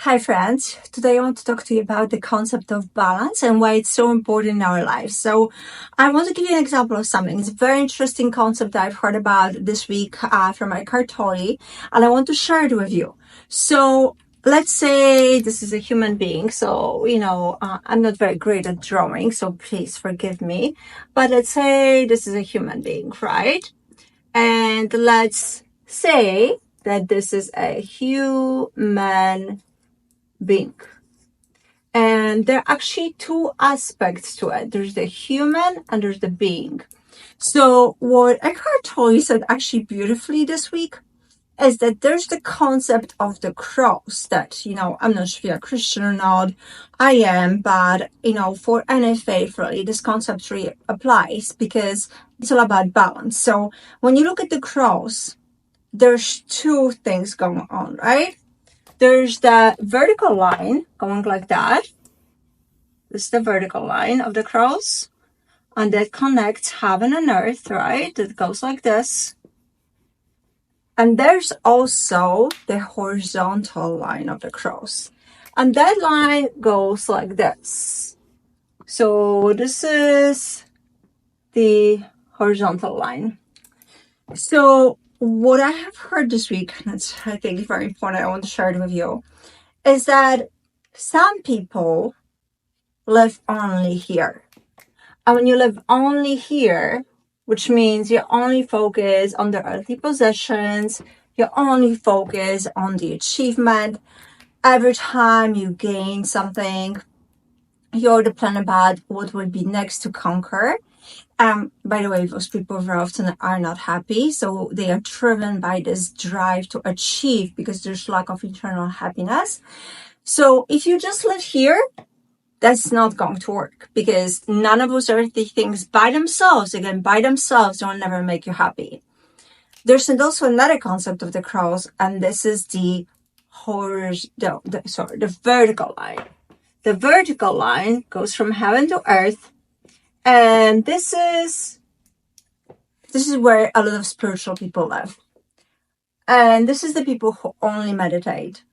Hi friends, today I want to talk to you about the concept of balance and why it's so important in our lives. So I want to give you an example of something. It's a very interesting concept that I've heard about this week from my cartoli, and I want to share it with you. So let's say this is a human being. So, I'm not very great at drawing, so please forgive me. But let's say this is a human being, right? And let's say that this is a human being. And there are actually two aspects to it. There's the human and there's the being. So what Eckhart Tolle said actually beautifully this week is that there's the concept of the cross that, I'm not sure if you're a Christian or not. I am, but, for any faith, really, this concept really applies because it's all about balance. So when you look at the cross, there's two things going on, right? There's the vertical line going like that. This is the vertical line of the cross. And that connects heaven and earth, right? It goes like this. And there's also the horizontal line of the cross. And that line goes like this. So this is the horizontal line. So what I have heard this week, and it's, I think, very important, I want to share it with you, is that some people live only here. And when you live only here, which means you only focus on the earthly possessions, you only focus on the achievement. Every time you gain something, you already plan about what will be next to conquer. By the way, those people very often are not happy, so they are driven by this drive to achieve because there's lack of internal happiness. So if you just live here, that's not going to work because none of those earthly things by themselves, will never make you happy. There's also another concept of the cross, and this is the vertical line. The vertical line goes from heaven to earth, and this is where a lot of spiritual people live. And this is the people who only meditate.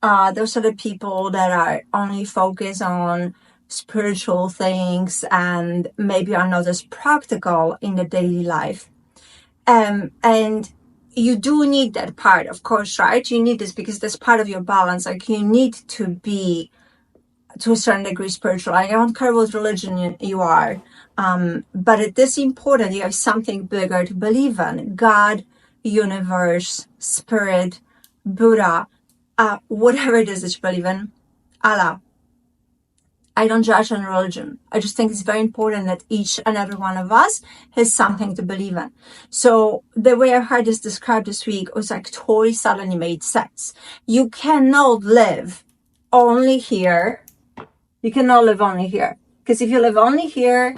Those are the people that are only focused on spiritual things and maybe are not as practical in the daily life. And you do need that part, of course, right? You need this because that's part of your balance. Like you need to be, to a certain degree, spiritual. I don't care what religion you are. But it is important. You have something bigger to believe in. God, universe, spirit, Buddha, whatever it is that you believe in, Allah. I don't judge on religion. I just think it's very important that each and every one of us has something to believe in. So the way I heard this described this week was like totally suddenly made sense. You cannot live only here. You cannot live only here. Because if you live only here,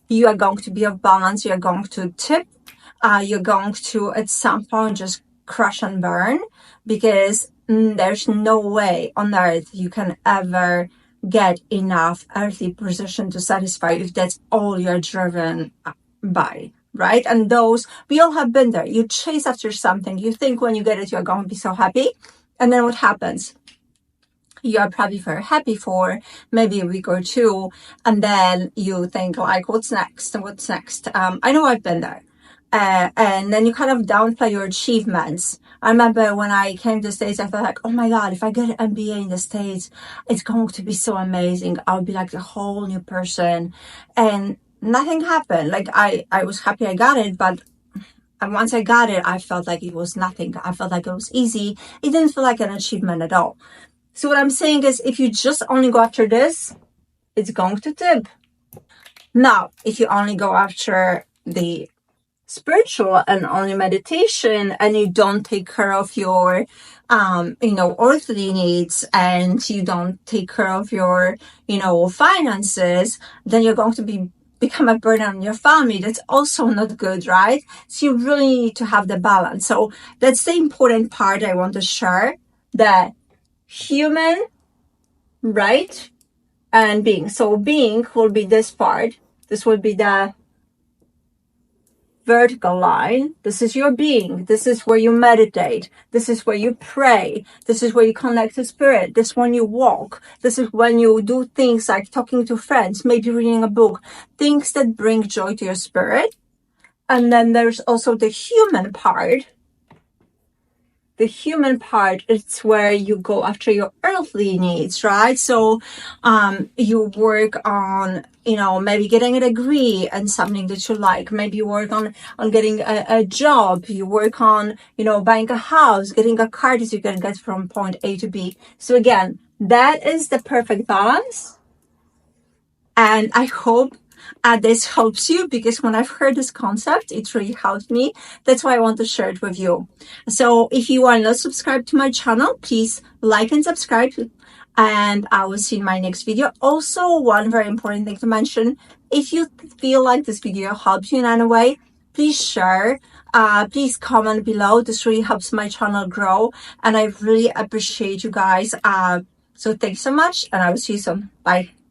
you are going to be off balance. You are going to tip. You're going to, at some point, just crash and burn because there's no way on earth you can ever get enough earthly possession to satisfy if that's all you're driven by, right? And those, we all have been there. You chase after something. You think when you get it, you're going to be so happy. And then what happens? You are probably very happy for maybe a week or two. And then you think like, what's next? What's next? I know I've been there. And then you kind of downplay your achievements. I remember when I came to the States, I thought like, oh my God, if I get an MBA in the States, it's going to be so amazing. I'll be like a whole new person. And nothing happened. Like I was happy I got it, but once I got it, I felt like it was nothing. I felt like it was easy. It didn't feel like an achievement at all. So what I'm saying is if you just only go after this, it's going to dip. Now, if you only go after the spiritual and only meditation and you don't take care of your earthly needs and you don't take care of your finances, then you're going to become a burden on your family. That's also not good, right? So you really need to have the balance. So that's the important part I want to share, that human, right, and being. So being will be this part. This will be the vertical line, this is your being. This is where you meditate. This is where you pray. This is where you connect to spirit. This is when you walk. This is when you do things like talking to friends, maybe reading a book, things that bring joy to your spirit. And then there's also the human part. The human part is where you go after your earthly needs, right? So you work on, maybe getting a degree and something that you like. Maybe you work on getting a job. You work on, buying a house, getting a car that you can get from point A to B. So again, that is the perfect balance. And I hope this helps you, because when I've heard this concept, it really helped me. That's why I want to share it with you. So if you are not subscribed to my channel, please like and subscribe. And I will see you in my next video. Also, one very important thing to mention, if you feel like this video helps you in any way, please share. Please comment below. This really helps my channel grow. And I really appreciate you guys. So thanks so much, and I will see you soon. Bye.